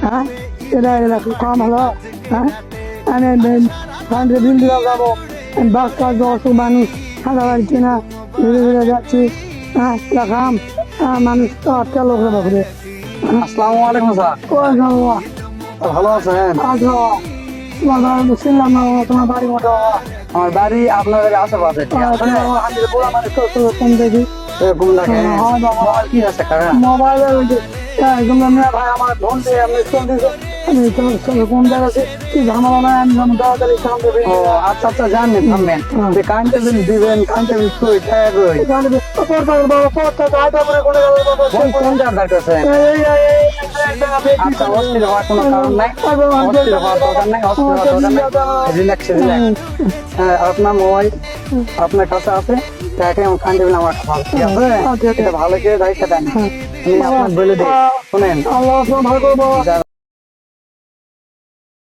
হ্যাঁ এটা এটা খুব কম হলো। হ্যাঁ আমি কারেন্টের বিল দিতে যাবো, বাস কাজ অসুখ মানুষ খাওয়া পারছি না, ঘুরে ঘুরে যাচ্ছি। হ্যাঁ দেখাম মানুষ তো আটকা লোক বাবরে। আসসালামু আলাইকুম স্যার, ভালো আছেন? তোমার বাড়ি বুঝছিলাম না, তোমার বাড়ি মোটা আমার বাড়ি আপনাদের আশেপাশে, ঠিক আছে? বুড়া মানুষ কম দেখি এরকম দেখেন মোবাইল কি আছে কাকা? মোবাইলের ভাই আমার ফোন দিয়ে আপনি ফোন দিয়েছে, আমি কোন জায়গাতে কি ঝামেলা নাই, আমি যেন তাড়াতাড়ি কাম দেবে। ও আচ্ছা আচ্ছা, জানেন থামবেন যে কারেন্টের বিল দিবেন, কারেন্টের বিল কই টাকা কই? কোন জায়গা দেখতেছেন? আচ্ছা অস্থির হওয়ার কোনো কারণ নাই, অস্থির হওয়ার দরকার নাই, অস্থির হওয়ার দরকার নাই, রিল্যাক্স রিল্যাক্স। হ্যাঁ আপনার মোবাইল আপনার কাছে আছে, টাকা এবং কারেন্টের বিল আমার কাছে আছে, ঠিক আছে? এটা ভালো করে দায়িত্ব দেন, আমি আপনার বলে দিই, শুনেন। আল্লাহ ভালো করবো।